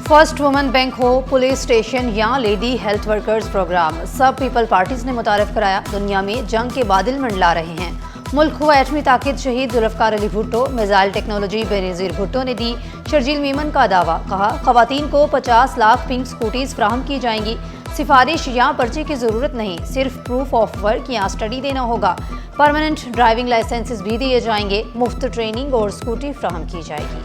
First women bank हो, police station या lady health workers programme, सब पीपल पार्टीज ने मुतारिफ कराया। दुनिया में जंग के बादल मंडला रहे हैं। मुल्क हुआ एटमी ताकत, शहीद जुल्फकार अली भुट्टो। मिसाइल टेक्नोलॉजी बेनज़ीर भुट्टो ने दी शर्जील मीमन का दावा। कहा, खवातीन को 50 लाख पिंक स्कूटीज फ्राहम की जाएंगी। सिफारिश या पर्चे की ज़रूरत नहीं, सिर्फ प्रूफ ऑफ वर्क या स्टडी देना होगा। परमानेंट ड्राइविंग लाइसेंसेस भी दिए जाएंगे। मुफ्त ट्रेनिंग और स्कूटी फ्राहम की जाएगी।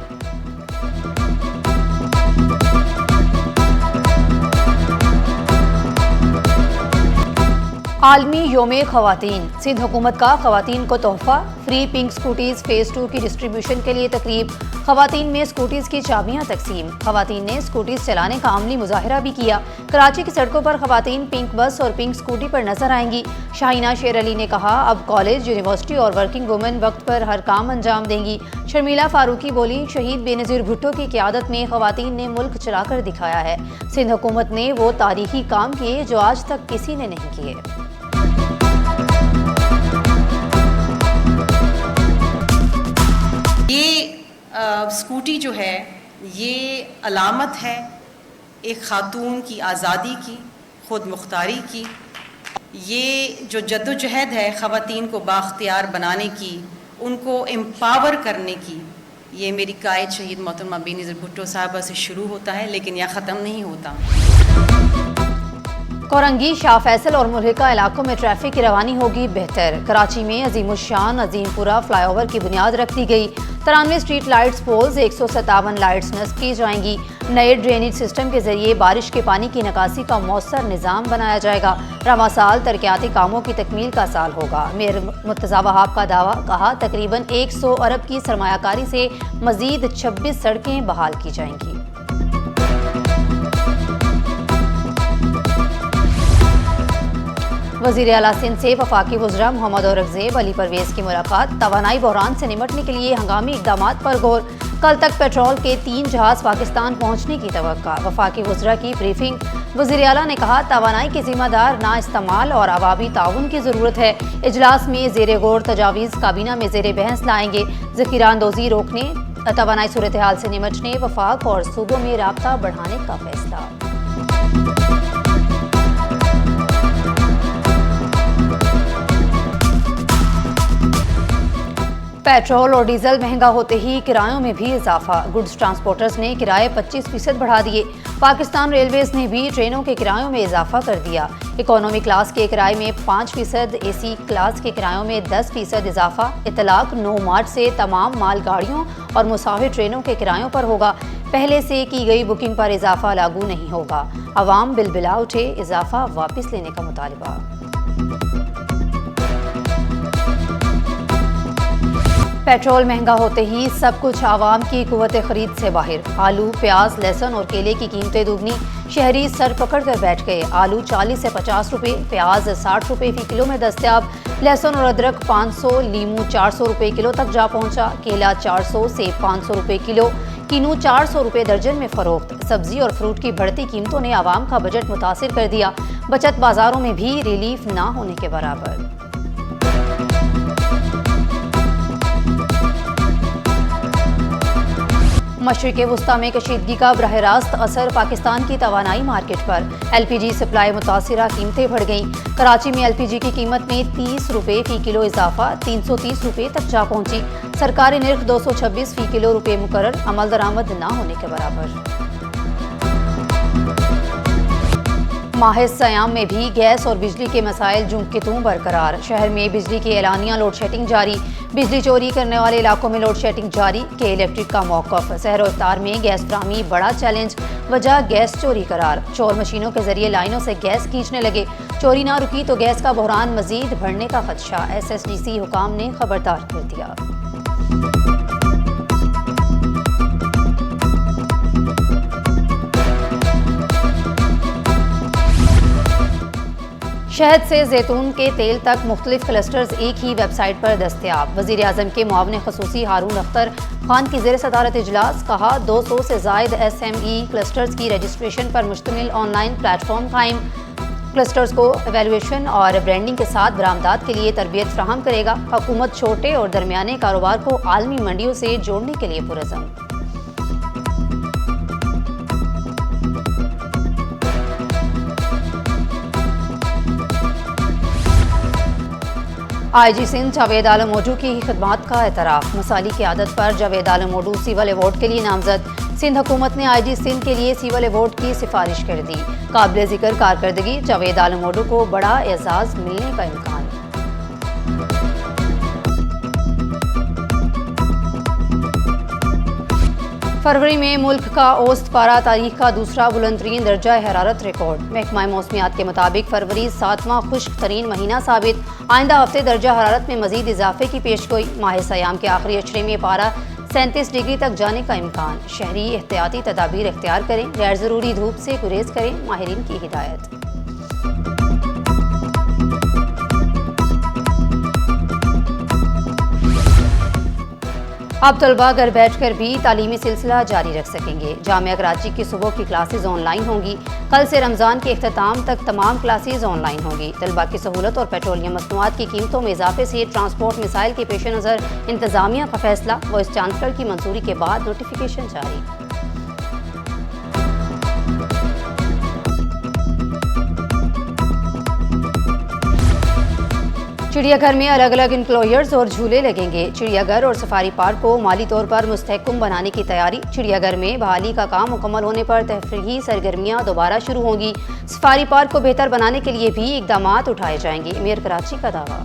आलमी योमे खवातीन, सिंध हुकूमत का खवातीन को तोहफा। फ्री पिंक स्कूटीज फेज़ 2 की डिस्ट्रीब्यूशन के लिए तकरीब। खवातीन में स्कूटीज की चाबियां तकसीम। खवातीन ने स्कूटीज चलाने का अमली मुजाहरा भी किया। कराची की सड़कों पर खवातीन पिंक बस और पिंक स्कूटी पर नजर आएंगी। शाहीना शेर अली ने कहा, अब कॉलेज, यूनिवर्सिटी और वर्किंग वुमेन वक्त पर हर काम अंजाम देंगी। शर्मिला फारूकी बोली, शहीद बेनज़ीर भुट्टो की क़यादत में खवातीन ने मुल्क चलाकर दिखाया है। सिंध हुकूमत ने वो तारीखी काम किए जो आज तक किसी ने नहीं किए। स्कूटी जो है ये अलामत है एक ख़ातून की आज़ादी की, ख़ुद मुख्तारी की। ये जो जद्दोजहद है ख़वातीन को बाख्तियार बनाने की, उनको एम्पावर करने की, ये मेरी कायद शहीद मोहतरमा बेनज़ीर भुट्टो साहबा से शुरू होता है, लेकिन यह ख़त्म नहीं होता। कोरंगी, शाह फैसल और मुल्हिका इलाकों में ट्रैफिक की रवानी होगी बेहतर। कराची में अजीमुशान अजीमपुरा फ्लाईओवर की बुनियाद रख दी गई। 93 स्ट्रीट लाइट्स पोल्स, 157 लाइट्स नस्ब की जाएंगी। नए ड्रेनेज सिस्टम के जरिए बारिश के पानी की निकासी का मौसर निज़ाम बनाया जाएगा। रवा साल तरक्याती कामों की तकमील का साल होगा। मेयर मुर्तज़ा वहाब का दावा। कहा, तकरीबन 100 अरब की सरमायाकारी से मजीद 26 सड़कें बहाल की जाएंगी। वज़ीर आला सिंध से वफाकी वज़रा मोहम्मद औरंगज़ेब अली परवेज़ की मुलाकात। तवानाई बहरान से निमटने के लिए हंगामी इक़दाम पर गौर। कल तक पेट्रोल के 3 जहाज़ पाकिस्तान पहुँचने की तवक्का। वफाकी वज़रा की ब्रीफिंग। वज़ीर आला ने कहा, तवानाई के ज़िम्मेदार ना इस्तेमाल और अवामी ताउन की ज़रूरत है। इजलास में ज़ेरे गौर तजावीज़ काबीना में ज़ेरे बहस लाएंगे। ज़ख़ीरा अंदोज़ी रोकने, तवानाई सूरत हाल से निमटने, वफाक और सूबों में राब्ता बढ़ाने का फैसला। पेट्रोल और डीजल महंगा होते ही किरायों में भी इजाफा। गुड्स ट्रांसपोर्टर्स ने किराए 25% बढ़ा दिए। पाकिस्तान रेलवेज ने भी ट्रेनों के किरायों में इजाफा कर दिया। इकोनॉमी क्लास के किराए में 5%, एसी क्लास के किरायों में 10% इजाफा। इतलाक 9 मार्च से तमाम मालगाड़ियों और मुसाफिर ट्रेनों के किरायों पर होगा। पहले से की गई बुकिंग पर इजाफा लागू नहीं होगा। अवाम बिलबिला उठे, इजाफा वापस लेने का मुतालबा। पेट्रोल महंगा होते ही सब कुछ आवाम की कुव्वत खरीद से बाहर। आलू, प्याज, लहसुन और केले की कीमतें दुगनी। शहरी सर पकड़ कर बैठ गए। आलू 40 से 50 रुपये, प्याज 60 रुपये फी किलो में दस्तयाब। लहसुन और अदरक 500, लीमू 400 रुपये किलो तक जा पहुंचा। केला 400 से 500 रुपये किलो, किनू 400 रुपये दर्जन में फरोख्त। सब्जी और फ्रूट की बढ़ती कीमतों ने आवाम का बजट मुतासिर कर दिया। बचत बाजारों में भी रिलीफ ना होने के बराबर। मशरिक़ वुस्ता में कशीदगी का बरह रास्त असर पाकिस्तान की तवानाई मार्केट पर। LPG सप्लाई मुतासिरा, कीमतें बढ़ गईं। कराची में LPG की कीमत में 30 रुपये फी किलो इजाफा, 330 रुपये तक जा पहुंची। सरकारी निर्ख 226 फी किलो रुपये मुकर्रर, अमल दरामद ना होने के बराबर। माह सयाम में भी गैस और बिजली के मसाइल जुम के तूं बरकरार। शहर में बिजली की एलानिया लोड शेडिंग जारी। बिजली चोरी करने वाले इलाकों में लोड शेडिंग जारी। के इलेक्ट्रिक का मौक़िफ़। सहर इफ्तार में गैस फ्राहमी बड़ा चैलेंज, वजह गैस चोरी करार। चोर मशीनों के जरिए लाइनों से गैस खींचने लगे। चोरी ना रुकी तो गैस का बहरान मजीद बढ़ने का खदशा। SSDC हुकाम ने खबरदार कर दिया। शहद से जैतून के तेल तक मुख्तलिफ क्लस्टर्स एक ही वेबसाइट पर दस्तयाब। वज़ीर आज़म के मुआविन ख़ुसूसी हारून अख्तर खान की ज़ेर सदारत इजलास। कहा, 200 से ज़ायद SME क्लस्टर्स की रजिस्ट्रेशन पर मुश्तमिल ऑनलाइन प्लेटफॉर्म कायम। क्लस्टर्स को एवेल्युएशन और ब्रांडिंग के साथ बरामदात के लिए तरबियत फ्राहम करेगा। हुकूमत छोटे और दरमियाने कारोबार को आलमी मंडियों से जोड़ने के लिए पुरज़म। IG सिंध जावेद आलम ओडू की खिदमात का एतराफ़। मसाली की आदत पर जावेद आलम ओडू सिविल अवार्ड के लिए नामजद। सिंध हुकूमत ने IG सिंध के लिए सिविल अवार्ड की सिफारिश कर दी। काबिल जिक्र कारकर्दगी जावेद आलम ओडू को बड़ा एजाज़ मिलने का इम्कान। फरवरी में मुल्क का औसत पारा तारीख का दूसरा बुलंदतरीन दर्जा हरारत रिकॉर्ड। महकमा मौसमियात के मुताबिक फरवरी 7वां खुश्क तरीन महीना साबित। आइंदा हफ्ते दर्जा हरारत में मजीद इजाफे की पेशगोई। माह सयाम के आखिरी अशरे में पारा 37 डिग्री तक जाने का इम्कान। शहरी एहतियाती तदाबीर इख्तियार करें, गैर ज़रूरी धूप से गुरेज करें, माहिरीन की हिदायत। अब तलबा घर बैठ कर भी तालीमी सिलसिला जारी रख सकेंगे। जामिया कराची की सुबह की क्लासेज ऑनलाइन होंगी। कल से रमज़ान के अख्ताम तक तमाम क्लासेज ऑनलाइन होंगी। तलबा की सहूलत और पेट्रोलियम मसनूआत की कीमतों में इजाफे से ट्रांसपोर्ट मिसाइल के पेश नज़र इंतजामिया का फैसला। वाइस चांसलर की मंजूरी के बाद नोटिफिकेशन जारी। चिड़ियाघर में अलग अलग इंक्लोजर्स और झूले लगेंगे। चिड़ियाघर और सफारी पार्क को माली तौर पर मुस्तहकम बनाने की तैयारी। चिड़ियाघर में बहाली का काम मुकम्मल होने पर तफरीही सरगर्मियां दोबारा शुरू होंगी। सफारी पार्क को बेहतर बनाने के लिए भी इकदाम उठाए जाएंगे। मेयर कराची का दावा।